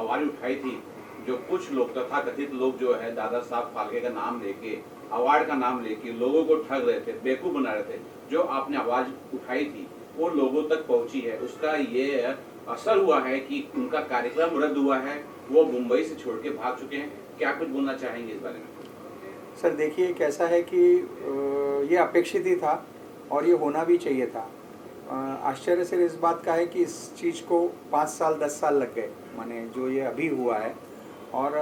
आवाज़ उठाई थी, जो कुछ लोग तथाकथित लोग जो है दादा साहब फाल्के का नाम लेके, अवार्ड का नाम लेके लोगों को ठग रहे थे, बेवकूफ़ बना रहे थे, जो आपने आवाज़ उठाई थी वो लोगों तक पहुंची है, उसका ये असर हुआ है कि उनका कार्यक्रम रद्द हुआ है, वो मुंबई से छोड़ के भाग चुके हैं। क्या कुछ बोलना चाहेंगे इस बारे में? सर देखिए कैसा है कि ये अपेक्षित ही था और ये होना भी चाहिए था। आश्चर्य सिर्फ इस बात का है कि इस चीज़ को 5 साल 10 साल लग गए, माने जो ये अभी हुआ है, और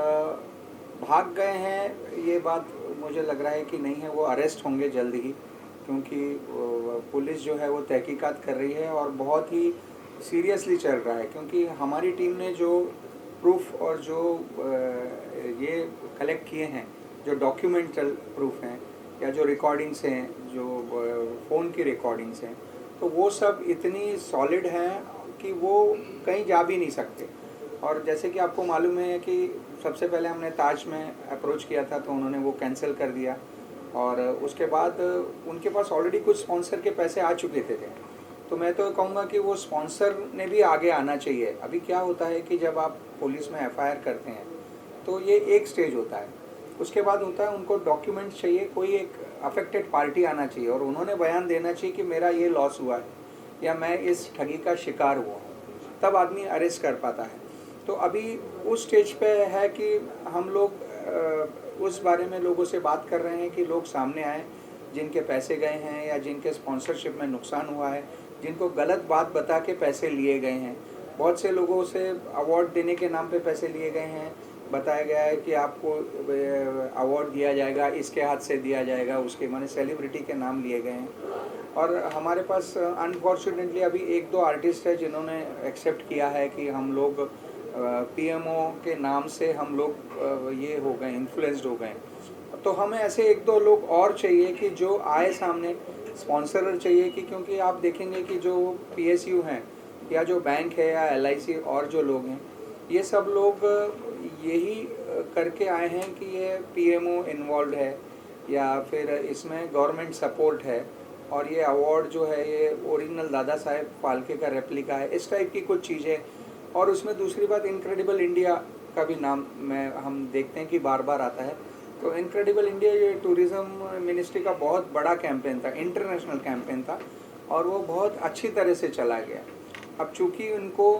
भाग गए हैं। ये बात मुझे लग रहा है कि नहीं है, वो अरेस्ट होंगे जल्द ही, क्योंकि पुलिस जो है वो तहकीकात कर रही है और बहुत ही सीरियसली चल रहा है। क्योंकि हमारी टीम ने जो प्रूफ और जो ये कलेक्ट किए हैं, जो डॉक्यूमेंटल प्रूफ हैं या जो रिकॉर्डिंग्स हैं, जो फ़ोन की रिकॉर्डिंग्स हैं, तो वो सब इतनी सॉलिड हैं कि वो कहीं जा भी नहीं सकते। और जैसे कि आपको मालूम है कि सबसे पहले हमने ताज में अप्रोच किया था, तो उन्होंने वो कैंसिल कर दिया, और उसके बाद उनके पास ऑलरेडी कुछ स्पॉन्सर के पैसे आ चुके थे। तो मैं तो कहूँगा कि वो स्पॉन्सर ने भी आगे आना चाहिए। अभी क्या होता है कि जब आप पुलिस में एफआईआर करते हैं तो ये एक स्टेज होता है, उसके बाद होता है उनको डॉक्यूमेंट्स चाहिए, कोई एक अफेक्टेड पार्टी आना चाहिए और उन्होंने बयान देना चाहिए कि मेरा ये लॉस हुआ है या मैं इस ठगी का शिकार हुआ हूँ, तब आदमी अरेस्ट कर पाता है। तो अभी उस स्टेज पे है कि हम लोग उस बारे में लोगों से बात कर रहे हैं कि लोग सामने आए जिनके पैसे गए हैं या जिनके स्पॉन्सरशिप में नुकसान हुआ है, जिनको गलत बात बता के पैसे लिए गए हैं। बहुत से लोगों से अवार्ड देने के नाम पे पैसे लिए गए हैं, बताया गया है कि आपको अवार्ड दिया जाएगा, इसके हाथ से दिया जाएगा, उसके माने सेलिब्रिटी के नाम लिए गए हैं। और हमारे पास अनफॉर्चुनेटली अभी एक दो आर्टिस्ट है जिन्होंने एक्सेप्ट किया है कि हम लोग पीएमओ के नाम से हम लोग ये हो गए, इन्फ्लुएंस्ड हो गए। तो हमें ऐसे एक दो लोग और चाहिए कि जो आए सामने, स्पॉन्सर चाहिए कि, क्योंकि आप देखेंगे कि जो पीएसयू हैं या जो बैंक है या एलआईसी और जो लोग हैं, ये सब लोग यही करके आए हैं कि ये पीएमओ इन्वॉल्व है या फिर इसमें गवर्नमेंट सपोर्ट है और ये अवार्ड जो है ये ओरिजिनल दादा साहेब फाल्के का रेप्लिका है, इस टाइप की कुछ चीज़ें। और उसमें दूसरी बात, इनक्रेडिबल इंडिया का भी नाम हम देखते हैं कि बार बार आता है। तो इनक्रेडिबल इंडिया ये टूरिज़्म मिनिस्ट्री का बहुत बड़ा कैंपेन था, इंटरनेशनल कैंपेन था, और वो बहुत अच्छी तरह से चला गया। अब चूंकि उनको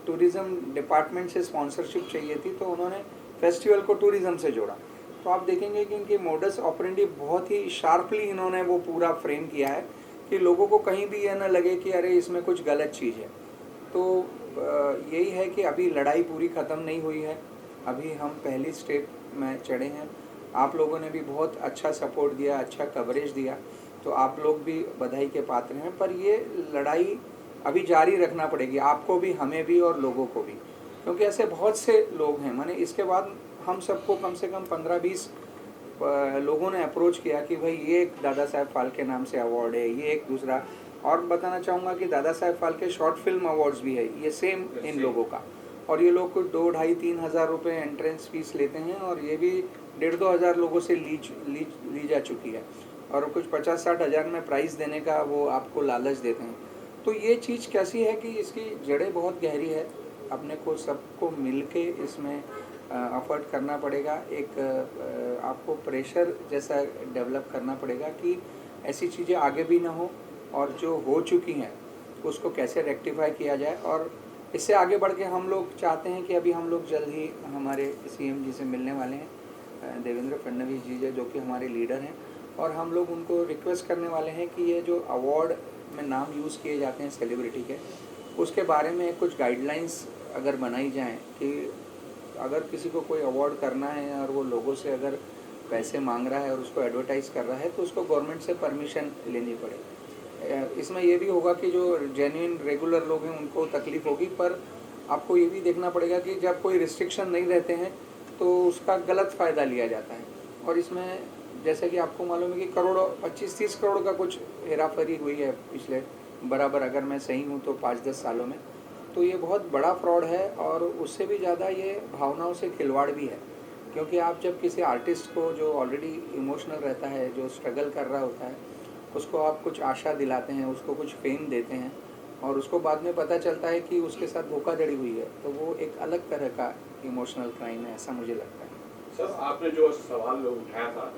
टूरिज़्म डिपार्टमेंट से स्पॉन्सरशिप चाहिए थी, तो उन्होंने फेस्टिवल को टूरिज़्म से जोड़ा। तो आप देखेंगे कि इनकी मोडस ऑपरेंडी बहुत ही शार्पली इन्होंने वो पूरा फ्रेम किया है कि लोगों को कहीं भी यह ना लगे कि अरे इसमें कुछ गलत चीज़ है। तो यही है कि अभी लड़ाई पूरी ख़त्म नहीं हुई है, अभी हम पहली स्टेप में चढ़े हैं। आप लोगों ने भी बहुत अच्छा सपोर्ट दिया, अच्छा कवरेज दिया, तो आप लोग भी बधाई के पात्र हैं। पर ये लड़ाई अभी जारी रखना पड़ेगी, आपको भी, हमें भी और लोगों को भी, क्योंकि ऐसे बहुत से लोग हैं। माने इसके बाद हम सबको कम से कम 15-20 लोगों ने अप्रोच किया कि भाई ये एक दादा साहेब फाल्के नाम से अवार्ड है, ये एक दूसरा। और बताना चाहूँगा कि Dada Saheb Phalke short film awards भी है, ये सेम इन लोगों का। और ये लोग कुछ 2-2.5-3 हज़ार रुपये एंट्रेंस फीस लेते हैं और ये भी 1,500-2 हज़ार लोगों से ली जा चुकी है, और कुछ 50-60 हज़ार में प्राइज़ देने का वो आपको लालच देते हैं। तो ये चीज़ कैसी है कि इसकी जड़ें बहुत गहरी है, अपने को सबको मिल के इसमें एफर्ट करना पड़ेगा। एक आपको प्रेशर जैसा डेवलप करना पड़ेगा कि ऐसी चीज़ें आगे भी ना हो, और जो हो चुकी हैं उसको कैसे रेक्टिफाई किया जाए। और इससे आगे बढ़ के हम लोग चाहते हैं कि अभी हम लोग जल्द ही हमारे सीएम जी से मिलने वाले हैं, देवेंद्र फडणवीस जी जो कि हमारे लीडर हैं, और हम लोग उनको रिक्वेस्ट करने वाले हैं कि ये जो अवार्ड में नाम यूज़ किए जाते हैं सेलिब्रिटी के, उसके बारे में कुछ गाइडलाइंस अगर बनाई जाएं कि अगर किसी को कोई अवार्ड करना है और वो लोगों से अगर पैसे मांग रहा है और उसको एडवर्टाइज़ कर रहा है, तो उसको गवर्नमेंट से परमिशन लेनी पड़े। इसमें ये भी होगा कि जो जेन्युइन रेगुलर लोग हैं उनको तकलीफ़ होगी, पर आपको ये भी देखना पड़ेगा कि जब कोई रिस्ट्रिक्शन नहीं रहते हैं तो उसका गलत फ़ायदा लिया जाता है। और इसमें जैसे कि आपको मालूम है कि करोड़ों 25-30 करोड़ का कुछ हेराफेरी हुई है पिछले बराबर, अगर मैं सही हूँ तो 5-10 सालों में। तो ये बहुत बड़ा फ्रॉड है, और उससे भी ज़्यादा ये भावनाओं से खिलवाड़ भी है। क्योंकि आप जब किसी आर्टिस्ट को जो ऑलरेडी इमोशनल रहता है, जो स्ट्रगल कर रहा होता है, उसको आप कुछ आशा दिलाते हैं, उसको कुछ फेम देते हैं, और उसको बाद में पता चलता है कि उसके साथ धोखाधड़ी हुई है, तो वो एक अलग तरह का इमोशनल क्राइम है, ऐसा मुझे लगता है। सर आपने जो सवाल उठाया था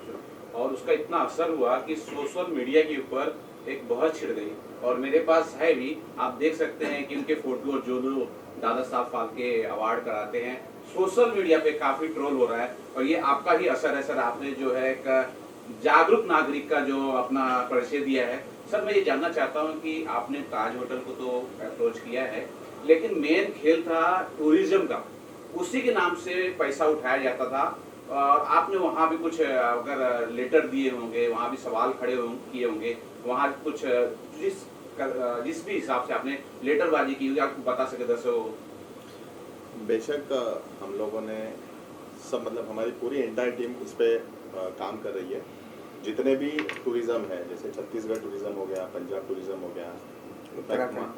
और उसका इतना असर हुआ कि सोशल मीडिया के ऊपर एक बहस छिड़ गई और मेरे पास है भी, आप देख सकते हैं कि उनके फोटो जो लोग दादा साहब फाल्के अवार्ड कराते हैं सोशल मीडिया पे काफी ट्रोल हो रहा है और ये आपका ही असर है सर। आपने जो है एक जागरूक नागरिक का जो अपना परिचय दिया है। सर मैं ये जानना चाहता हूँ कि आपने ताज होटल को तो अप्रोच किया है, लेकिन मेन खेल था टूरिज्म का, उसी के नाम से पैसा उठाया जाता था और आपने वहाँ भी कुछ अगर लेटर दिए होंगे, वहाँ भी सवाल खड़े किए होंगे, वहाँ कुछ जिस भी हिसाब से आपने लेटरबाजी की होगी, आपको बता सके दर्शकों को। बेशक हम लोगों ने सब मतलब हमारी पूरी एंटायर टीम इस पे काम कर रही है। जितने भी टूरिज्म है, जैसे छत्तीसगढ़ टूरिज्म हो गया, पंजाब टूरिज्म हो गया,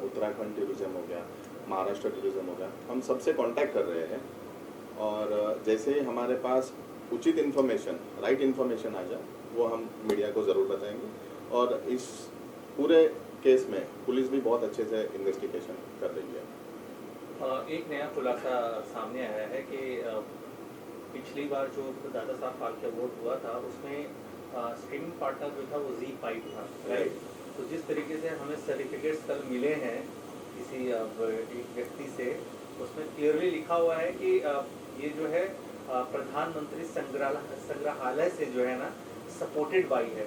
उत्तराखंड टूरिज्म हो गया, महाराष्ट्र टूरिज्म हो गया, हम सबसे कांटेक्ट कर रहे हैं और जैसे ही हमारे पास उचित इन्फॉर्मेशन, राइट इन्फॉर्मेशन आ जाए वो हम मीडिया को ज़रूर बताएंगे। और इस पूरे केस में पुलिस भी बहुत अच्छे से इन्वेस्टिगेशन कर रही है। एक नया खुलासा सामने आया है कि पिछली बार जो दादा साहब फाल्के अवार्ड हुआ था उसमें स्ट्रीमिंग पार्टनर जो था वो ZEE5 था, राइट। तो जिस तरीके से हमें सर्टिफिकेट्स कल मिले हैं किसी एक व्यक्ति से, उसमें क्लियरली लिखा हुआ है कि ये जो है प्रधानमंत्री संग्रहालय से जो है ना सपोर्टेड बाई है।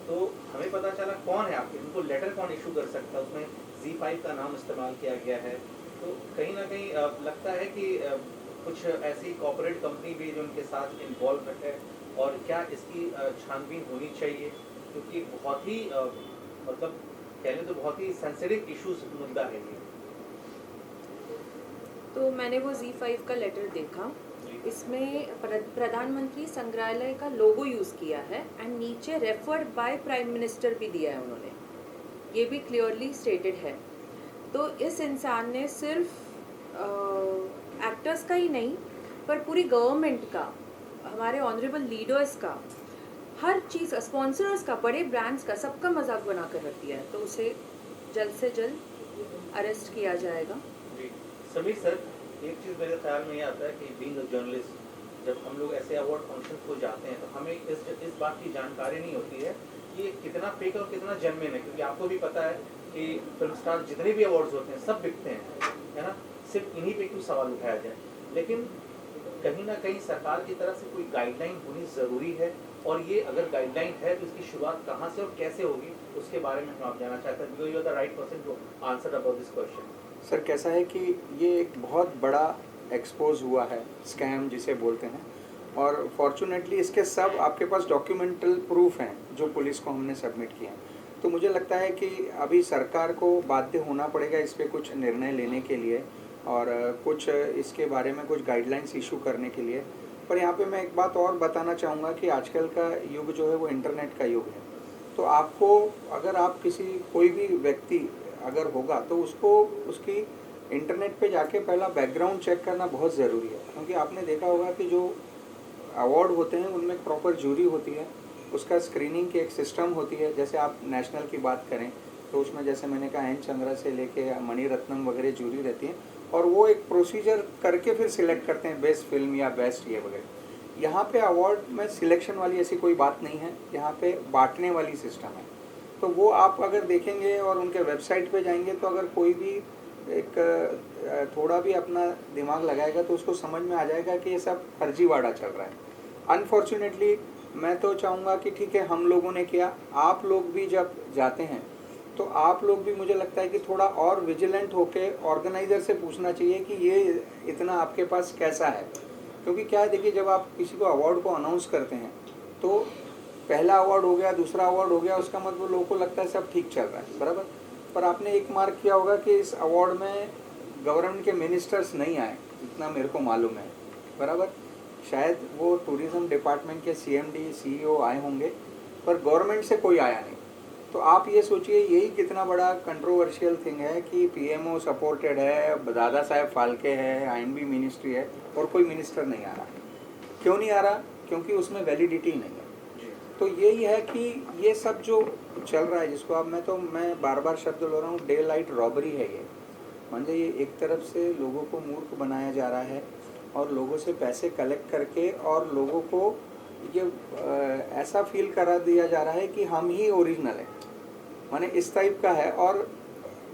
तो हमें पता चला कौन है आपके, उनको लेटर कौन इशू कर सकता है, उसमें ZEE5 का नाम इस्तेमाल किया गया है। तो कहीं ना कहीं लगता है कि कुछ ऐसी कॉर्पोरेट कंपनी भी जो उनके साथ इन्वॉल्व है और क्या इसकी छानबीन होनी चाहिए, क्योंकि बहुत ही मतलब कह लें तो बहुत ही सेंसिटिव इश्यूज मुद्दा है ये। तो मैंने वो ZEE5 का लेटर देखा, इसमें प्रधानमंत्री संग्रहालय का लोगो यूज़ किया है एंड नीचे रेफर्ड बाय प्राइम मिनिस्टर भी दिया है उन्होंने, ये भी क्लियरली स्टेटेड है। तो इस इंसान ने सिर्फ एक्टर्स का ही नहीं पर पूरी गवर्नमेंट का, हमारे ऑनरेबल लीडर्स का, हर चीज़ का, स्पॉन्सर्स का, बड़े ब्रांड्स का, सबका मजाक बना कर रख दिया है। तो उसे जल्द से जल्द अरेस्ट किया जाएगा। जी समीर सर, एक चीज़ मेरे ख्याल में ये आता है कि बीइंग अ जर्नलिस्ट जब हम लोग ऐसे अवार्ड फंक्शन को जाते हैं तो हमें इस बात की जानकारी नहीं होती है कि ये कितना फेक और कितना जेन्युइन है, क्योंकि आपको भी पता है कि फिल्म स्टार जितने भी अवार्ड्स होते हैं सब बिकते हैं, है ना। सिर्फ इन्हीं पे क्यों सवाल उठाया जाए, लेकिन कहीं ना कहीं सरकार की तरफ से कोई गाइडलाइन होनी ज़रूरी है और ये अगर गाइडलाइन है तो इसकी शुरुआत कहाँ से और कैसे होगी उसके बारे में हम आप जानना चाहते हैं, because you are the right person to answer about this question. Sir कैसा है कि ये एक बहुत बड़ा एक्सपोज हुआ है, स्कैम जिसे बोलते हैं, और फॉर्चुनेटली इसके सब आपके पास डॉक्यूमेंटल प्रूफ हैं जो पुलिस को हमने सबमिट किए हैं। तो मुझे लगता है कि अभी सरकार को बाध्य होना पड़ेगा इस पर कुछ निर्णय लेने के लिए और कुछ इसके बारे में कुछ गाइडलाइंस इशू करने के लिए। पर यहाँ पे मैं एक बात और बताना चाहूँगा कि आजकल का युग जो है वो इंटरनेट का युग है। तो आपको अगर आप कोई भी व्यक्ति अगर होगा तो उसको उसकी इंटरनेट पे जाके पहला बैकग्राउंड चेक करना बहुत ज़रूरी है, क्योंकि आपने देखा होगा कि जो अवार्ड होते हैं उनमें प्रॉपर जूरी होती है, उसका स्क्रीनिंग की एक सिस्टम होती है। जैसे आप नेशनल की बात करें तो उसमें जैसे मैंने कहा एन चंद्रा से लेके मणि रत्नम वगैरह जूरी रहती है और वो एक प्रोसीजर करके फिर सिलेक्ट करते हैं बेस्ट फिल्म या बेस्ट ये वगैरह। यहाँ पे अवार्ड में सिलेक्शन वाली ऐसी कोई बात नहीं है, यहाँ पे बांटने वाली सिस्टम है। तो वो आप अगर देखेंगे और उनके वेबसाइट पे जाएंगे तो अगर कोई भी एक थोड़ा भी अपना दिमाग लगाएगा तो उसको समझ में आ जाएगा कि ये सब फर्जीवाड़ा चल रहा है। अनफॉर्चुनेटली मैं तो चाहूँगा कि ठीक है हम लोगों ने किया, आप लोग भी जब जाते हैं तो आप लोग भी मुझे लगता है कि थोड़ा और विजिलेंट होके ऑर्गेनाइज़र से पूछना चाहिए कि ये इतना आपके पास कैसा है। क्योंकि क्या है, देखिए जब आप किसी को अवार्ड को अनाउंस करते हैं तो पहला अवार्ड हो गया, दूसरा अवार्ड हो गया, उसका मतलब लोगों को लगता है सब ठीक चल रहा है, बराबर। पर आपने एक मार्क किया होगा कि इस अवार्ड में गवर्नमेंट के मिनिस्टर्स नहीं आए, इतना मेरे को मालूम है, बराबर। शायद वो टूरिज़्म डिपार्टमेंट के CMD CEO आए होंगे पर गवर्नमेंट से कोई आया नहीं। तो आप ये सोचिए यही कितना बड़ा कंट्रोवर्शियल थिंग है कि PMO सपोर्टेड है, दादा साहेब फाल्के है, INB मिनिस्ट्री है और कोई मिनिस्टर नहीं आ रहा। क्यों नहीं आ रहा? क्योंकि उसमें वैलिडिटी नहीं है। तो यही है कि ये सब जो चल रहा है, जिसको अब मैं बार बार शब्द लो रहा हूँ, डे लाइट रॉबरी है ये। म्हणजे ये एक तरफ से लोगों को मूर्ख बनाया जा रहा है और लोगों से पैसे कलेक्ट करके और लोगों को ये ऐसा फील करा दिया जा रहा है कि हम ही ओरिजिनल हैं, माने इस टाइप का है। और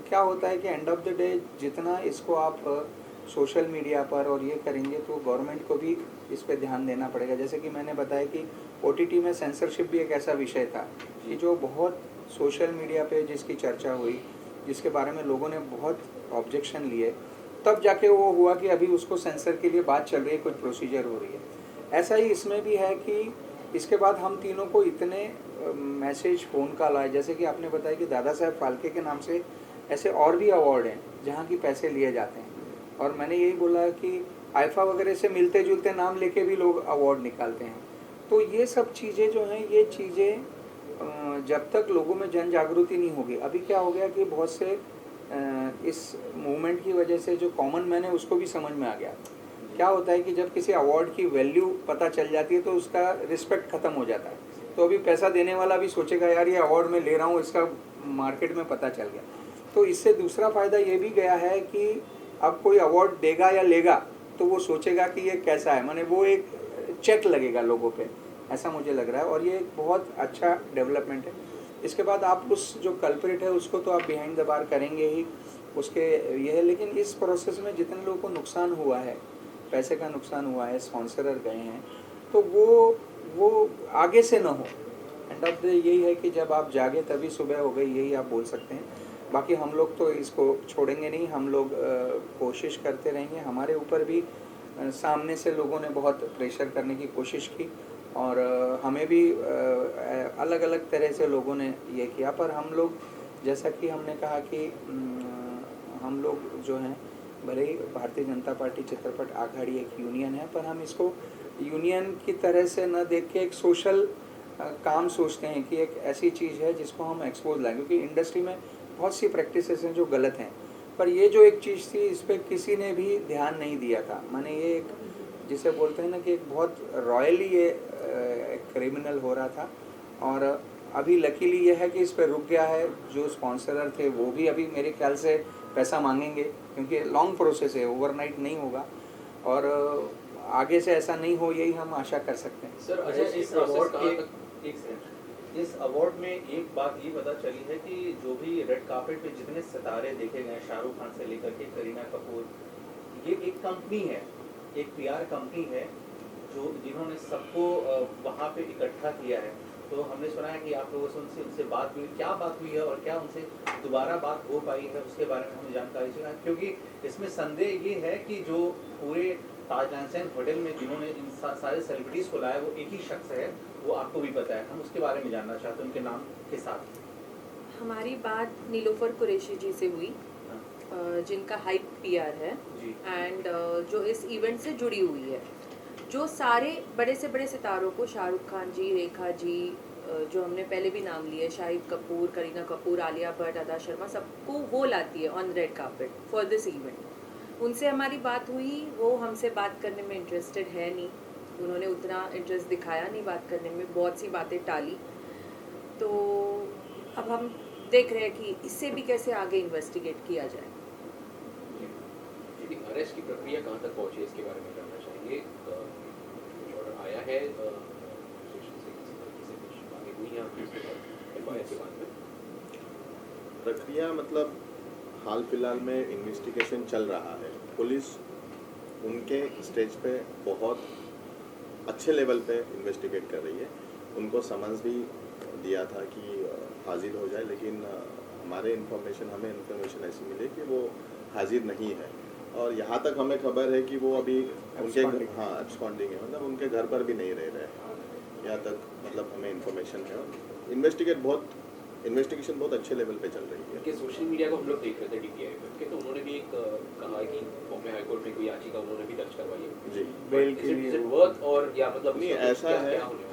क्या होता है कि एंड ऑफ द डे जितना इसको आप सोशल मीडिया पर और ये करेंगे तो गवर्नमेंट को भी इस पे ध्यान देना पड़ेगा। जैसे कि मैंने बताया कि ओटीटी में सेंसरशिप भी एक ऐसा विषय था कि जो बहुत सोशल मीडिया पे जिसकी चर्चा हुई, जिसके बारे में लोगों ने बहुत ऑब्जेक्शन लिए, तब जाके वो हुआ कि अभी उसको सेंसर के लिए बात चल रही है, कुछ प्रोसीजर हो रही है। ऐसा ही इसमें भी है कि इसके बाद हम तीनों को इतने मैसेज फ़ोन कॉल आए, जैसे कि आपने बताया कि दादा साहब फाल्के के नाम से ऐसे और भी अवार्ड हैं जहाँ की पैसे लिए जाते हैं। और मैंने यही बोला कि आईफा वगैरह से मिलते जुलते नाम लेके भी लोग अवार्ड निकालते हैं। तो ये सब चीज़ें जो हैं, ये चीज़ें जब तक लोगों में जन जागृति नहीं होगी, अभी क्या हो गया कि बहुत से इस मूवमेंट की वजह से जो कॉमन मैन है उसको भी समझ में आ गया। क्या होता है कि जब किसी अवार्ड की वैल्यू पता चल जाती है तो उसका रिस्पेक्ट ख़त्म हो जाता है। तो अभी पैसा देने वाला भी सोचेगा यार ये अवार्ड मैं ले रहा हूँ, इसका मार्केट में पता चल गया। तो इससे दूसरा फ़ायदा ये भी गया है कि अब कोई अवार्ड देगा या लेगा तो वो सोचेगा कि ये कैसा है, माने वो एक चेक लगेगा लोगों पे, ऐसा मुझे लग रहा है। और ये एक बहुत अच्छा डेवलपमेंट है। इसके बाद आप उस जो कल्प्रिट है उसको तो आप बिहाइंड द बार करेंगे ही, उसके ये है। लेकिन इस प्रोसेस में जितने लोगों को नुकसान हुआ है, पैसे का नुकसान हुआ है, स्पॉन्सरर गए हैं, तो वो आगे से ना हो। एंड ऑफ द यही है कि जब आप जागे तभी सुबह हो गई, यही आप बोल सकते हैं। बाकी हम लोग तो इसको छोड़ेंगे नहीं, हम लोग कोशिश करते रहेंगे। हमारे ऊपर भी सामने से लोगों ने बहुत प्रेशर करने की कोशिश की और हमें भी अलग अलग तरह से लोगों ने ये किया। पर हम लोग, जैसा कि हमने कहा कि हम लोग जो हैं, भले ही भारतीय जनता पार्टी चित्रपट आघाड़ी एक यूनियन है, पर हम इसको यूनियन की तरह से न देख के एक सोशल काम सोचते हैं कि एक ऐसी चीज़ है जिसको हम एक्सपोज लाएं। क्योंकि इंडस्ट्री में बहुत सी प्रैक्टिसेस हैं जो गलत हैं, पर ये जो एक चीज़ थी इस पर किसी ने भी ध्यान नहीं दिया था। माने ये एक जिसे बोलते हैं ना कि एक बहुत रॉयली ये क्रिमिनल हो रहा था। और अभी लकीली ये है कि इस पर रुक गया है। जो स्पॉन्सरर थे वो भी अभी मेरे ख्याल से पैसा मांगेंगे, क्योंकि लॉन्ग प्रोसेस है, ओवरनाइट नहीं होगा। और आगे से ऐसा नहीं हो, यही हम आशा कर सकते हैं। सर अच्छा, इस अवार्ड के इस अवार्ड में एक बात ये पता चली है कि जो भी रेड कार्पेट पे जितने सितारे देखे गए, शाहरुख खान से लेकर के करीना कपूर, ये एक कंपनी है, एक पीआर कंपनी है जो जिन्होंने सबको वहाँ पे इकट्ठा किया है। तो हमने सुना है कि आप लोगों से उनसे बात हुई, क्या बात हुई है और क्या उनसे दोबारा बात हो पाई है, उसके बारे में हमें जानकारी चाहिए। क्योंकि इसमें संदेह ये है कि जो पूरे ताज लैंडसैंड होटल में जिन्होंने इन सारे सेलिब्रिटीज़ को लाया वो एक ही शख्स है, वो आपको भी पता है। हम उसके बारे में जानना चाहते हैं, उनके नाम के साथ। हमारी बात नीलोफर कुरैशी जी से हुई, जिनका हाइप पीआर है एंड जो इस इवेंट से जुड़ी हुई है। जो सारे बड़े से बड़े सितारों को, शाहरुख खान जी, रेखा जी, जो हमने पहले भी नाम लिए, शाहिद कपूर, करीना कपूर, आलिया भट्ट, अदा शर्मा, सबको वो लाती है on red carpet for this event. उनसे हमारी बात हुई, वो हमसे बात करने में इंटरेस्टेड है नहीं, उन्होंने उतना इंटरेस्ट दिखाया नहीं बात करने में, बहुत सी बातें टाली। तो अब हम देख रहे हैं कि इससे भी कैसे आगे इन्वेस्टिगेट किया जाए। अरेस्ट की प्रक्रिया कहाँ तक पहुँची है इसके बारे में जानना चाहेंगे। कुछ ऑर्डर आया है स्टेशन से, किसी तरीके से कुछ बातें हुई हैं एफआईआर के बाद में? प्रक्रिया मतलब हाल फिलहाल में इन्वेस्टिगेशन चल रहा है। पुलिस उनके स्टेज पे बहुत अच्छे लेवल पे इन्वेस्टिगेट कर रही है। उनको समझ भी दिया था कि हाजिर हो जाए, लेकिन हमें इन्फॉर्मेशन ऐसी मिली कि वो हाजिर नहीं है। और यहाँ तक हमें खबर है कि वो अभी उनके एब्सकॉन्डिंग है, मतलब उनके घर पर भी नहीं रह रहे हैं। यहाँ तक मतलब हमें इन्फॉर्मेशन है। और इन्वेस्टिगेशन बहुत अच्छे लेवल पे चल रही है। कि सोशल मीडिया को हम लोग देख रहे थे डीपीआई पे, तो उन्होंने भी एक कहा है कि बॉम्बे हाई कोर्ट में कोई याचिका उन्होंने भी दर्ज करवाई है जी, बेल के लिए वर्थ, और या मतलब नहीं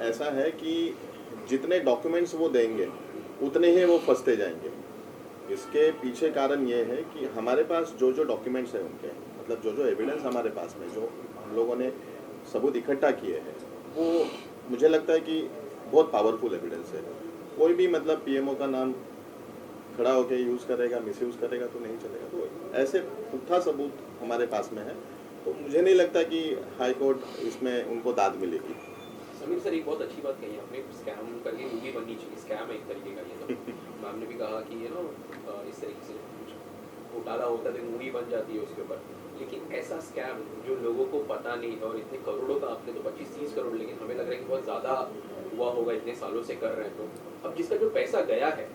ऐसा है कि जितने डॉक्यूमेंट्स वो देंगे उतने ही वो फंसते जाएंगे। इसके पीछे कारण ये है कि हमारे पास जो डॉक्यूमेंट्स हैं उनके, मतलब जो एविडेंस हमारे पास में जो हम लोगों ने सबूत इकट्ठा किए हैं, वो मुझे लगता है कि बहुत पावरफुल एविडेंस है। कोई भी मतलब पीएमओ का नाम खड़ा होकर यूज़ करेगा, मिसयूज़ करेगा तो नहीं चलेगा। तो ऐसे पुख्ता सबूत हमारे पास में है, तो मुझे नहीं लगता कि हाई कोर्ट इसमें उनको दाद मिलेगी। समीर सर, एक बहुत अच्छी बात कही आपने, स्कैम करके मूवी बननी चाहिए। स्कैम है एक तरीके का ये तो। मैम ने भी कहा कि ये ना इस तरीके से कुछ घोटाला होता है तो मूवी बन जाती है उसके ऊपर, लेकिन ऐसा स्कैम जो लोगों को पता नहीं था, और इतने करोड़ों का, आपने तो 25-30 करोड़, लेकिन हमें लग रहा है कि बहुत ज़्यादा हुआ होगा, इतने सालों से कर रहे हैं। तो अब जिसका जो पैसा गया है,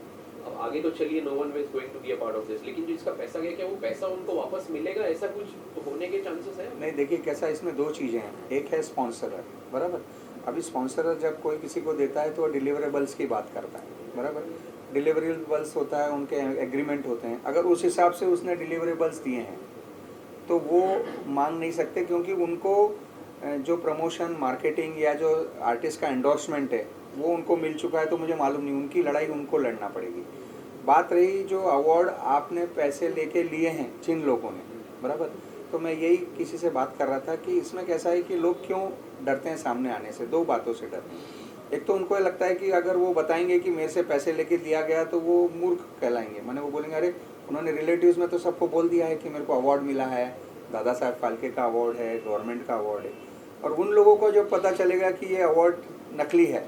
अब आगे तो चलिए no one is going to be a part of this, लेकिन जो इसका पैसा गया, क्या वो पैसा उनको वापस मिलेगा? ऐसा कुछ होने के चांसेस है? नहीं, देखिए कैसा, इसमें दो चीज़ें हैं। एक है स्पॉन्सरर, बराबर। अभी स्पॉन्सरर जब कोई किसी को देता है तो वो डिलीवरेबल्स की बात करता है, बराबर। डिलीवरेबल्स होता है, उनके एग्रीमेंट होते हैं। अगर उस हिसाब से उसने डिलीवरेबल्स दिए हैं तो वो मांग नहीं सकते, क्योंकि उनको जो प्रमोशन, मार्केटिंग या जो आर्टिस्ट का एंडोर्समेंट है वो उनको मिल चुका है। तो मुझे मालूम नहीं, उनकी लड़ाई उनको लड़ना पड़ेगी। बात रही जो अवार्ड आपने पैसे लेके लिए हैं जिन लोगों ने, बराबर, तो मैं यही किसी से बात कर रहा था कि इसमें कैसा है कि लोग क्यों डरते हैं सामने आने से। दो बातों से डरते हैं। एक तो उनको लगता है कि अगर वो बताएंगे कि मेरे से पैसे लेके दिया गया तो वो मूर्ख कहलाएंगे। माने वो बोलेंगे अरे उन्होंने रिलेटिव्स में तो सबको बोल दिया है कि मेरे को अवार्ड मिला है, दादा साहब फाल्के का अवार्ड है, गवर्नमेंट का अवार्ड है। और उन लोगों को जब पता चलेगा कि ये अवार्ड नकली है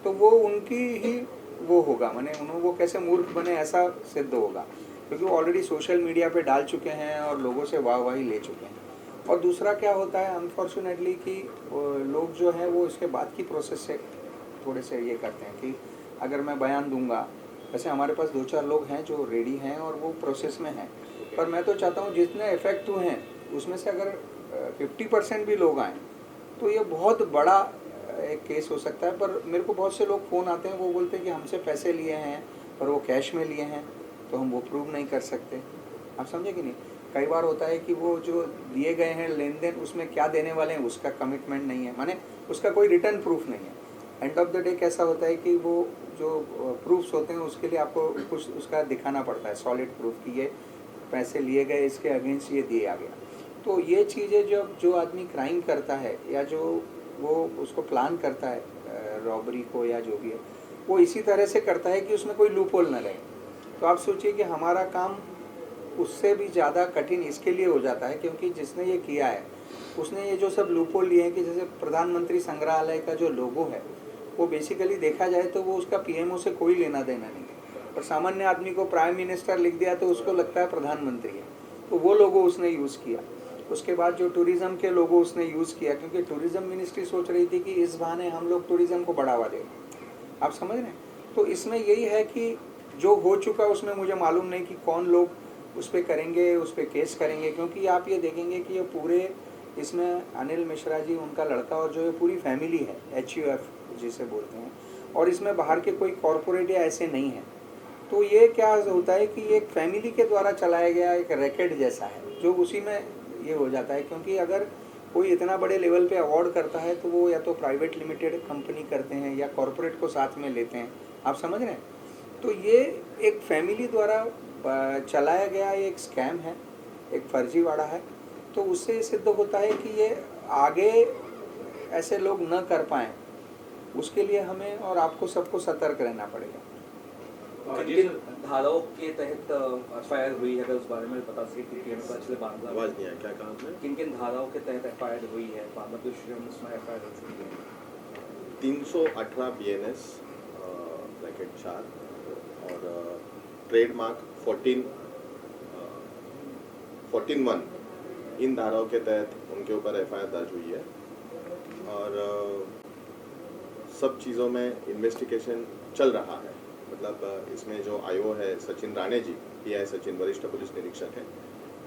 तो वो उनकी ही वो होगा, माने उन्होंने वो कैसे मूर्ख बने ऐसा सिद्ध होगा, क्योंकि वो ऑलरेडी सोशल मीडिया पे डाल चुके हैं और लोगों से वाहवाही ले चुके हैं। और दूसरा क्या होता है अनफॉर्चुनेटली कि लोग जो हैं वो इसके बाद की प्रोसेस से थोड़े से ये करते हैं कि अगर मैं बयान दूंगा, वैसे हमारे पास 2-4 लोग हैं जो रेडी हैं और वो प्रोसेस में हैं, पर मैं तो चाहता हूँ जितने इफेक्ट हुए हैं उसमें से अगर 50% भी लोग आएँ तो ये बहुत बड़ा एक केस हो सकता है। पर मेरे को बहुत से लोग फ़ोन आते हैं, वो बोलते हैं कि हमसे पैसे लिए हैं पर वो कैश में लिए हैं तो हम वो प्रूव नहीं कर सकते। आप समझे कि नहीं? कई बार होता है कि वो जो दिए गए हैं लेन देन, उसमें क्या देने वाले हैं उसका कमिटमेंट नहीं है, माने उसका कोई रिटर्न प्रूफ नहीं है। एंड ऑफ द डे कैसा होता है कि वो जो प्रूफ्स होते हैं उसके लिए आपको कुछ उसका दिखाना पड़ता है, सॉलिड प्रूफ कि ये पैसे लिए गए, इसके अगेंस्ट ये दिया गया। तो ये चीज़ें जब जो आदमी क्राइम करता है या जो वो उसको प्लान करता है रॉबरी को या जो भी है, वो इसी तरह से करता है कि उसमें कोई लूपहोल न रहे। तो आप सोचिए कि हमारा काम उससे भी ज़्यादा कठिन इसके लिए हो जाता है क्योंकि जिसने ये किया है उसने ये जो सब लूपहोल लिए हैं कि जैसे प्रधानमंत्री संग्रहालय का जो लोगो है वो बेसिकली देखा जाए तो वो उसका पीएमओ से कोई लेना देना नहीं है, और सामान्य आदमी को प्राइम मिनिस्टर लिख दिया तो उसको लगता है प्रधानमंत्री है, तो वो लोगो उसने यूज़ किया। उसके बाद जो टूरिज़्म के लोगों उसने यूज़ किया, क्योंकि टूरिज़्म मिनिस्ट्री सोच रही थी कि इस बहाने हम लोग टूरिज़्म को बढ़ावा दें। आप समझ रहे हैं? तो इसमें यही है कि जो हो चुका उसमें मुझे मालूम नहीं कि कौन लोग उस पर करेंगे, उस पर केस करेंगे, क्योंकि आप ये देखेंगे कि ये पूरे इसमें अनिल मिश्रा जी, उनका लड़का और जो ये पूरी फैमिली है, HUF जिसे बोलते हैं, और इसमें बाहर के कोई कॉरपोरेट या ऐसे नहीं हैं। तो ये क्या होता है कि एक फैमिली के द्वारा चलाया गया एक रैकेट जैसा है जो उसी में ये हो जाता है। क्योंकि अगर कोई इतना बड़े लेवल पे अवार्ड करता है तो वो या तो प्राइवेट लिमिटेड कंपनी करते हैं या कॉरपोरेट को साथ में लेते हैं। आप समझ रहे हैं? तो ये एक फैमिली द्वारा चलाया गया एक स्कैम है, एक फर्जीवाड़ा है। तो उससे सिद्ध होता है कि ये आगे ऐसे लोग न कर पाएँ, उसके लिए हमें और आपको सबको सतर्क रहना पड़ेगा। किन धाराओं के तहत एफआईआर हुई है, अगर उस बारे में बता सके क्योंकि हमें पता चले बांग्ला आवाज़ नहीं आया, क्या कहा आपने? किन किन धाराओं के तहत एफआईआर हुई है, बांग्ला तो उसमें एफआईआर हो चुकी है। 318 BNS ब्रैकेट 4 और ट्रेडमार्क 14(1) इन धाराओं के तहत उनके ऊपर एफआईआर दर्ज हुई है। और सब चीज़ों में इन्वेस्टिगेशन चल रहा है। मतलब इसमें जो आईओ है सचिन राणे जी, PI सचिन, वरिष्ठ पुलिस निरीक्षक हैं,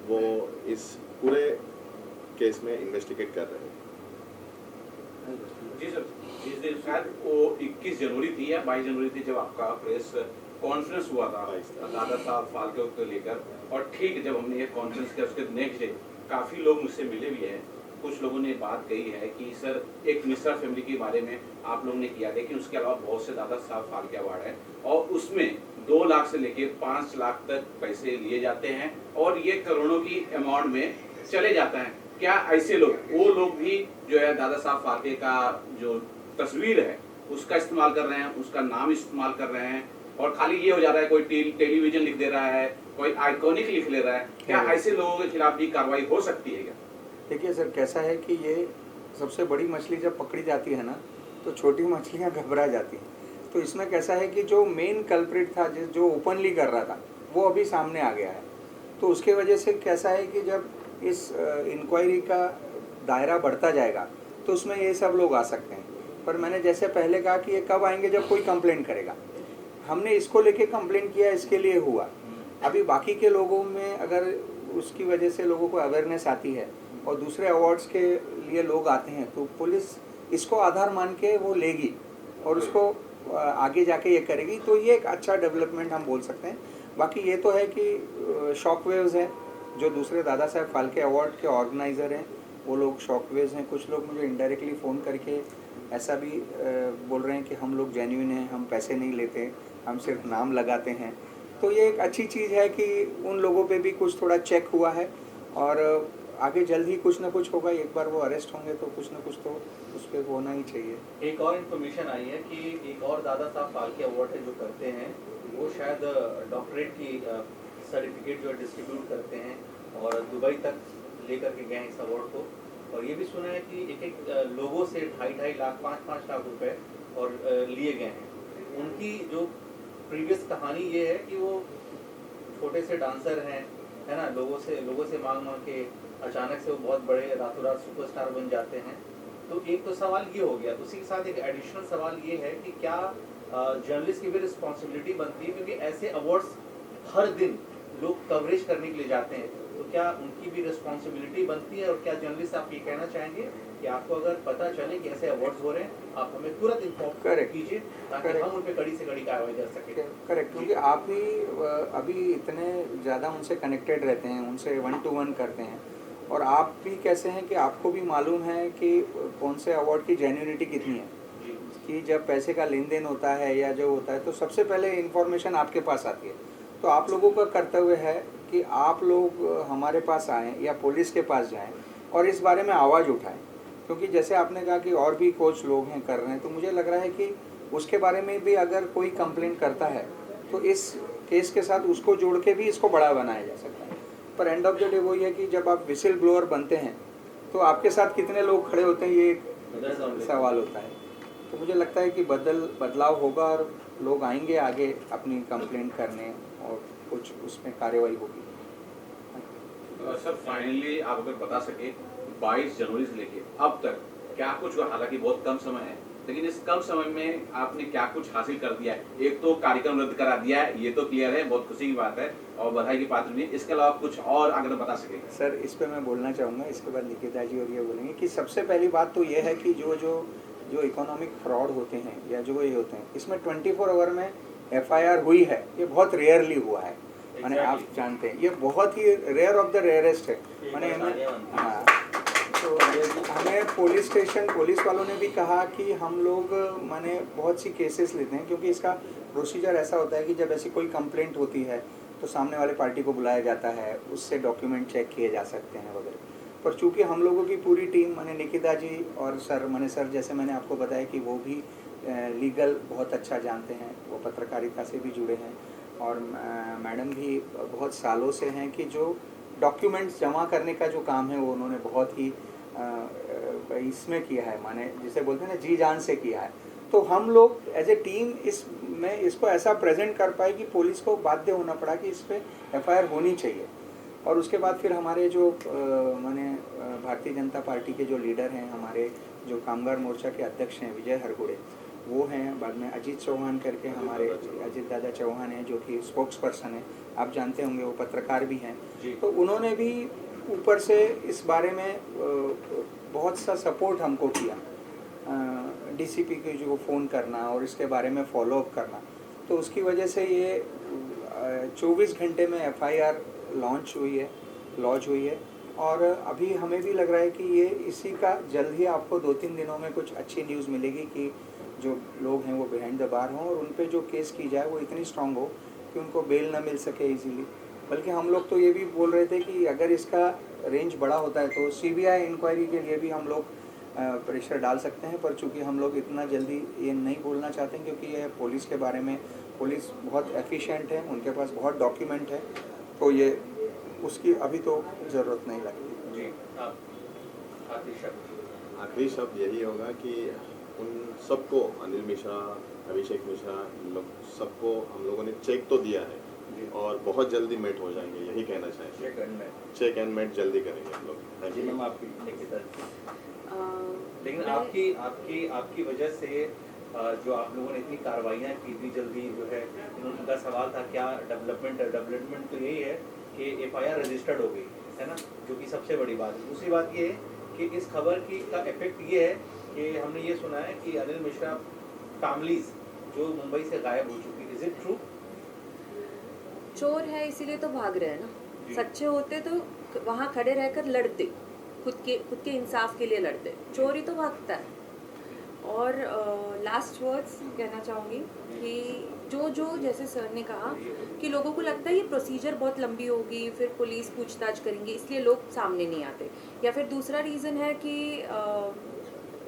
वो इस पूरे केस में इन्वेस्टिगेट कर रहे हैं। जी सर, जिस दिन शायद वो 21 जनवरी थी या 22 जनवरी थी जब आपका प्रेस कॉन्फ्रेंस हुआ था दादा साहब फाल्के को लेकर, और ठीक जब हमने ये कॉन्फ्रेंस किया उसके नेक्स्ट डे काफ़ी लोग मुझसे मिले भी हैं। कुछ लोगों ने बात कही है कि सर एक मिश्रा फैमिली के बारे में आप लोगों ने किया, लेकिन उसके अलावा बहुत से दादा साहब फाल्के अवार्ड है और उसमें 2 लाख से लेकर 5 लाख तक पैसे लिए जाते हैं और ये करोड़ों की अमाउंट में चले जाता है। क्या ऐसे लोग, वो लोग भी जो है दादा साहब फाल्के का जो तस्वीर है उसका इस्तेमाल कर रहे हैं, उसका नाम इस्तेमाल कर रहे हैं, और खाली ये हो जा रहा है कोई टेलीविजन लिख दे रहा है, कोई आइकॉनिक लिख ले रहा है। क्या ऐसे लोगों के खिलाफ भी कार्रवाई हो सकती है क्या? देखिए सर, कैसा है कि ये सबसे बड़ी मछली जब पकड़ी जाती है ना, तो छोटी मछलियाँ घबरा जाती हैं। तो इसमें कैसा है कि जो मेन कल्प्रिट था, जो ओपनली कर रहा था, वो अभी सामने आ गया है। तो उसके वजह से कैसा है कि जब इस इंक्वायरी का दायरा बढ़ता जाएगा तो उसमें ये सब लोग आ सकते हैं। पर मैंने जैसे पहले कहा कि ये कब आएंगे, जब कोई कंप्लेंट करेगा। हमने इसको लेके कंप्लेंट किया, इसके लिए हुआ। अभी बाकी के लोगों में अगर उसकी वजह से लोगों को अवेयरनेस आती है और दूसरे अवार्ड्स के लिए लोग आते हैं, तो पुलिस इसको आधार मान के वो लेगी और उसको आगे जाके ये करेगी। तो ये एक अच्छा डेवलपमेंट हम बोल सकते हैं। बाकी ये तो है कि शॉक वेव्स हैं, जो दूसरे दादा साहब फाल्के अवार्ड के ऑर्गेनाइज़र हैं, वो लोग शॉक वेव्स हैं। कुछ लोग मुझे इनडायरेक्टली फ़ोन करके ऐसा भी बोल रहे हैं कि हम लोग जेन्युइन हैं, हम पैसे नहीं लेते, हम सिर्फ नाम लगाते हैं। तो ये एक अच्छी चीज़ है कि उन लोगों पे भी कुछ थोड़ा चेक हुआ है और आगे जल्द ही कुछ ना कुछ होगा। एक बार वो अरेस्ट होंगे तो कुछ ना कुछ तो उस पर होना ही चाहिए। एक और इन्फॉर्मेशन आई है कि एक और दादा साहब फाल्के अवार्ड है जो करते हैं, वो शायद डॉक्टरेट की सर्टिफिकेट जो डिस्ट्रीब्यूट करते हैं और दुबई तक लेकर के गए हैं इस अवार्ड को। और ये भी सुना है कि एक लोगों से 2.5 लाख 5 लाख रुपए और लिए गए हैं। उनकी जो प्रीवियस कहानी ये है कि वो छोटे से डांसर हैं, है ना, लोगों से मांग के अचानक से वो बहुत बड़े रातों रात सुपरस्टार बन जाते हैं। तो एक तो सवाल ये हो गया, उसी के साथ एक एडिशनल सवाल ये है कि क्या जर्नलिस्ट की भी रिस्पॉन्सिबिलिटी बनती है, क्योंकि ऐसे अवार्ड्स हर दिन लोग कवरेज करने के लिए जाते हैं, तो क्या उनकी भी रिस्पॉन्सिबिलिटी बनती है? और क्या जर्नलिस्ट आप ये कहना चाहेंगे कि आपको अगर पता चले कि ऐसे अवार्ड्स हो रहे हैं, आप हमें तुरंत इन्फॉर्म कीजिए ताकि हम उन पर कड़ी से कड़ी कार्रवाई कर सकें? करेक्ट, क्योंकि आप भी अभी इतने ज़्यादा उनसे कनेक्टेड रहते हैं, उनसे 1 to 1 करते हैं, और आप भी कैसे हैं कि आपको भी मालूम है कि कौन से अवार्ड की जेन्युइनिटी कितनी है। कि जब पैसे का लेन देन होता है या जो होता है, तो सबसे पहले इन्फॉर्मेशन आपके पास आती है। तो आप लोगों का कर्तव्य है कि आप लोग हमारे पास आएँ या पुलिस के पास जाएं और इस बारे में आवाज़ उठाएं। क्योंकि जैसे आपने कहा कि और भी कोच लोग हैं कर रहे हैं, तो मुझे लग रहा है कि उसके बारे में भी अगर कोई कंप्लेंट करता है तो इस केस के साथ उसको जोड़ के भी इसको बड़ा बनाया जा सकता है। पर एंड ऑफ द डे वही है कि जब आप विसिल ब्लोअर बनते हैं तो आपके साथ कितने लोग खड़े होते हैं, ये एक सवाल होता है। तो मुझे लगता है कि बदलाव होगा और लोग आएंगे आगे अपनी कंप्लेंट करने और कुछ उसमें कार्रवाई होगी। सर फाइनली आप अगर बता सके 22 जनवरी से लेके अब तक क्या कुछ हुआ? हालांकि बहुत कम समय है, लेकिन इस कम समय में आपने क्या कुछ हासिल कर दिया है? एक तो कार्यक्रम रद्द करा दिया है, ये तो क्लियर है, बहुत खुशी की बात है और बधाई की पात्र भी है। इसके अलावा कुछ और अगर बता सके? सर इस पे मैं बोलना चाहूँगा, इसके बाद निकिता जी और ये बोलेंगे कि सबसे पहली बात तो ये है कि जो इकोनॉमिक फ्रॉड होते हैं या जो ये होते हैं, इसमें 24 आवर में FIR हुई है, ये बहुत रेयरली हुआ है। मैंने आप जानते हैं ये बहुत ही रेयर ऑफ द रेयरेस्ट है। मैंने हाँ, तो हमें पुलिस वालों ने भी कहा कि हम लोग माने बहुत सी केसेस लेते हैं, क्योंकि इसका प्रोसीजर ऐसा होता है कि जब ऐसी कोई कंप्लेंट होती है तो सामने वाले पार्टी को बुलाया जाता है, उससे डॉक्यूमेंट चेक किए जा सकते हैं वगैरह। पर चूंकि हम लोगों की पूरी टीम, मैंने निकिता जी और सर जैसे मैंने आपको बताया कि वो भी लीगल बहुत अच्छा जानते हैं, वो पत्रकारिता से भी जुड़े हैं, और मैडम भी बहुत सालों से हैं कि जो डॉक्यूमेंट्स जमा करने का जो काम है वो उन्होंने बहुत ही इसमें किया है, माने जिसे बोलते हैं ना जी जान से किया है। तो हम लोग एज ए टीम इसको ऐसा प्रेजेंट कर पाए कि पुलिस को बाध्य होना पड़ा कि इस पर FIR होनी चाहिए। और उसके बाद फिर हमारे जो माने भारतीय जनता पार्टी के जो लीडर हैं, हमारे जो कामगार मोर्चा के अध्यक्ष हैं विजय हरगुड़े, वो हैं। बाद में अजीत चौहान करके हमारे अजीत दादा चौहान हैं, जो कि स्पोक्स पर्सन है, आप जानते होंगे, वो पत्रकार भी हैं। तो उन्होंने भी ऊपर से इस बारे में बहुत सा सपोर्ट हमको किया, DCP के जो फ़ोन करना और इसके बारे में फॉलोअप करना। तो उसकी वजह से ये 24 घंटे में FIR लॉन्च हुई है और अभी हमें भी लग रहा है कि ये इसी का जल्द ही आपको 2-3 दिनों में कुछ अच्छी न्यूज़ मिलेगी कि जो लोग हैं वो बिहाइंड द बार हों और उन पे जो केस की जाए वो इतनी स्ट्रांग हो कि उनको बेल ना मिल सके इजीली। बल्कि हम लोग तो ये भी बोल रहे थे कि अगर इसका रेंज बड़ा होता है तो CBI इंक्वायरी के लिए भी हम लोग प्रेशर डाल सकते हैं, पर चूंकि हम लोग इतना जल्दी ये नहीं बोलना चाहते हैं क्योंकि ये पुलिस के बारे में, पुलिस बहुत एफिशिएंट है, उनके पास बहुत डॉक्यूमेंट है, तो ये उसकी अभी तो ज़रूरत नहीं लगती। जी आप आखिरी शब्द यही होगा कि उन सबको, अनिल मिश्रा, अभिषेक मिश्रा, इन लोग सबको हम लोगों ने चेक तो दिया है और बहुत जल्दी मेट हो जाएंगे, यही कहना चाहेंगे। चेक एंड मेट जल्दी करेंगे हम लोग। Thank you ma'am. आपकी लेकिन आपकी वजह से जो आप लोगों ने इतनी कार्रवाइयाँ की इतनी जल्दी, जो है उनका सवाल था क्या डेवलपमेंट तो यही है कि एफआईआर रजिस्टर्ड हो गई है ना, जो कि सबसे बड़ी बात है। दूसरी बात ये है कि इस खबर का इफेक्ट ये है कि हमने ये सुना है कि अनिल मिश्रा फैमिलीज जो मुंबई से गायब हो चुकी, इज इट ट्रू? चोर है इसीलिए तो भाग रहे हैं ना, सच्चे होते तो वहाँ खड़े रहकर लड़ते, खुद के इंसाफ के लिए लड़ते, चोर ही तो भागता है। और लास्ट वर्ड्स कहना चाहूँगी कि जो जैसे सर ने कहा कि लोगों को लगता है ये प्रोसीजर बहुत लंबी होगी, फिर पुलिस पूछताछ करेंगे, इसलिए लोग सामने नहीं आते, या फिर दूसरा रीज़न है कि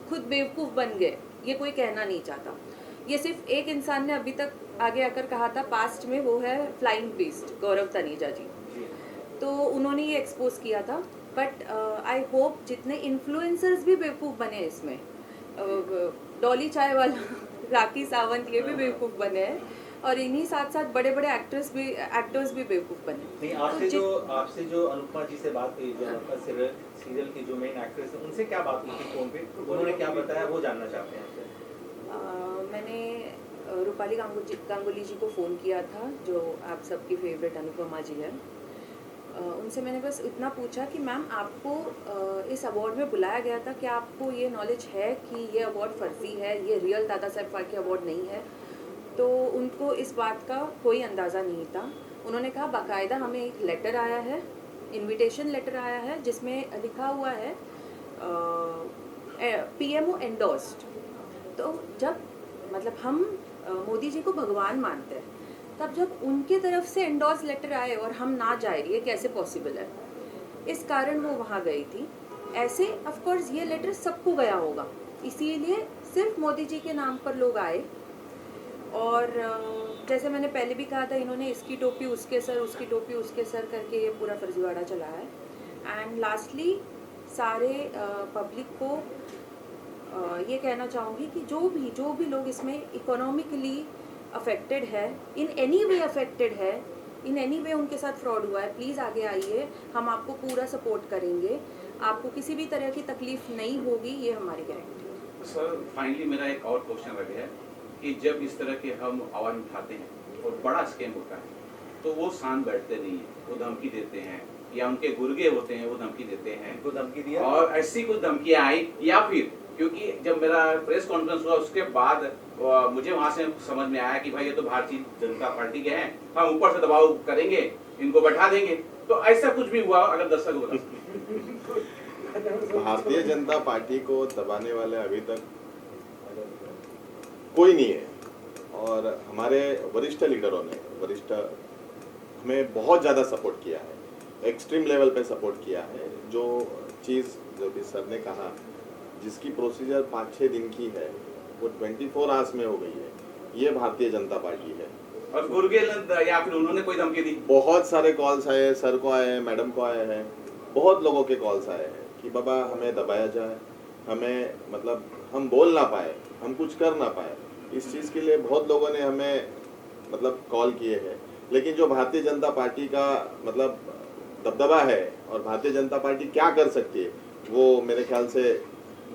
खुद बेवकूफ़ बन गए, ये कोई कहना नहीं चाहता। ये सिर्फ एक इंसान ने अभी तक आगे आकर कहा था पास्ट में, वो है फ्लाइंग बीस्ट गौरव तनेजा जी, तो उन्होंने ये एक्सपोज किया था। बट आई होप जितने इन्फ्लुएंसर्स भी बेवकूफ़ बने इसमें, डॉली चाय वाला राखी सावंत, ये भी बेवकूफ़ बने हैं, और इन्हीं साथ साथ बड़े बड़े एक्टर्स भी बेवकूफ़ बने। नहीं, आपसे जो अनुपमा जी से बात हुई, जो आपका सीरियल की जो मेन एक्ट्रेस है, उनसे क्या बात हुई थी फोन पे, उन्होंने क्या बताया, वो जानना चाहते हैं आपसे। मैंने रूपाली गांगुली जी को फ़ोन किया था, जो आप सबकी फेवरेट अनुपमा जी है। उनसे मैंने बस इतना पूछा कि मैम आपको इस अवार्ड में बुलाया गया था, क्या आपको ये नॉलेज है कि ये अवार्ड फर्जी है, ये रियल दादा साहब फाल्के अवार्ड नहीं है? तो उनको इस बात का कोई अंदाज़ा नहीं था। उन्होंने कहा बाकायदा हमें एक लेटर आया है, इनविटेशन लेटर आया है, जिसमें लिखा हुआ है PMO एंडोर्स्ड। तो जब मतलब हम मोदी जी को भगवान मानते हैं, तब जब उनके तरफ से एंडोर्स लेटर आए और हम ना जाए, ये कैसे पॉसिबल है? इस कारण वो वहाँ गई थी। ऐसे ऑफ कोर्स ये लेटर सबको गया होगा, इसीलिए सिर्फ मोदी जी के नाम पर लोग आए। और जैसे मैंने पहले भी कहा था, इन्होंने इसकी टोपी उसके सर, उसकी टोपी उसके सर करके ये पूरा फर्जीवाड़ा चलाया है। एंड लास्टली सारे पब्लिक को ये कहना चाहूँगी कि जो भी लोग इसमें इकोनॉमिकली अफेक्टेड है, इन एनी वे अफेक्टेड है, इन एनी वे उनके साथ फ्रॉड हुआ है, प्लीज़ आगे आइए, हम आपको पूरा सपोर्ट करेंगे, आपको किसी भी तरह की तकलीफ नहीं होगी, ये हमारी गारंटी है। सर फाइनली मेरा एक और क्वेश्चन रह गया है कि जब इस तरह के हम आवाज़ उठाते हैं और बड़ा स्कैम होता है, तो वो शांत बैठते नहीं हैं, वो धमकी देते हैं, या उनके गुर्गे होते हैं वो धमकी देते हैं, उनको धमकी दिया, और ऐसी कुछ धमकियाँ आई, या फिर क्योंकि जब मेरा प्रेस कॉन्फ्रेंस हुआ उसके बाद मुझे वहाँ से समझ में आया कि भाई ये तो भारतीय जनता पार्टी के हैं, हम ऊपर से दबाव करेंगे, इनको बैठा देंगे, तो ऐसा कुछ भी हुआ? अगर दर्शक बता भारतीय जनता पार्टी को दबाने वाले अभी तक कोई नहीं है, और हमारे वरिष्ठ लीडरों ने हमें बहुत ज़्यादा सपोर्ट किया है, एक्सट्रीम लेवल पे सपोर्ट किया है। जो चीज़ जो भी सर ने कहा, जिसकी प्रोसीजर 5-6 दिन की है, वो 24 आवर्स में हो गई है, ये भारतीय जनता पार्टी है। और गुर्गे या फिर उन्होंने कोई धमकी दी? बहुत सारे कॉल्स आए, सर को आए हैं, मैडम को आए हैं, बहुत लोगों के कॉल्स आए हैं कि बाबा हमें दबाया जाए, हमें मतलब हम बोल ना पाए, हम कुछ कर ना पाए। इस चीज़ के लिए बहुत लोगों ने हमें मतलब कॉल किए हैं, लेकिन जो भारतीय जनता पार्टी का मतलब दबदबा है और भारतीय जनता पार्टी क्या कर सकती है, वो मेरे ख्याल से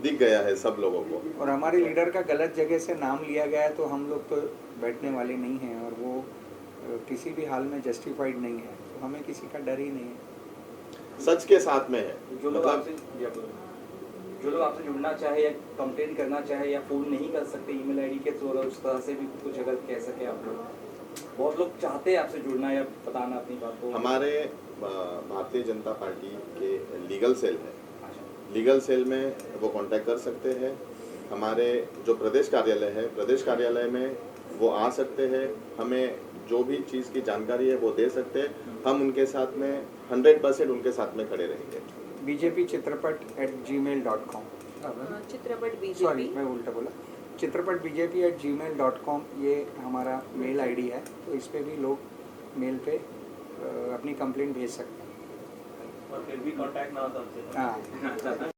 दिख गया है सब लोगों को। और हमारे लीडर का गलत जगह से नाम लिया गया है, तो हम लोग तो बैठने वाले नहीं हैं, और वो किसी भी हाल में जस्टिफाइड नहीं है, तो हमें किसी का डर ही नहीं है। सच के साथ में है। जो लोग आपसे जुड़ना चाहे या कंप्लेन करना चाहे या फोन नहीं कर सकते ईमेल आईडी के थ्रू, उस तरह से भी कुछ अगर कह सके आप लोग, बहुत लोग चाहते हैं आपसे जुड़ना या बताना अपनी बात को। हमारे भारतीय जनता पार्टी के लीगल सेल है, लीगल सेल में वो कांटेक्ट कर सकते हैं। हमारे जो प्रदेश कार्यालय है, प्रदेश कार्यालय में वो आ सकते हैं, हमें जो भी चीज़ की जानकारी है वो दे सकते हैं। हम उनके साथ में 100% उनके साथ में खड़े रहेंगे। bjpchitrapat@gmail.com चित्रपट सॉरी बीजेपी मैं उल्टा बोला, चित्रपट bjp@gmail.com ये हमारा मेल आईडी है, तो इस पे भी लोग मेल पे अपनी कंप्लेंट भेज सकते हैं। और फिर भी कांटेक्ट ना होता हमसे हाँ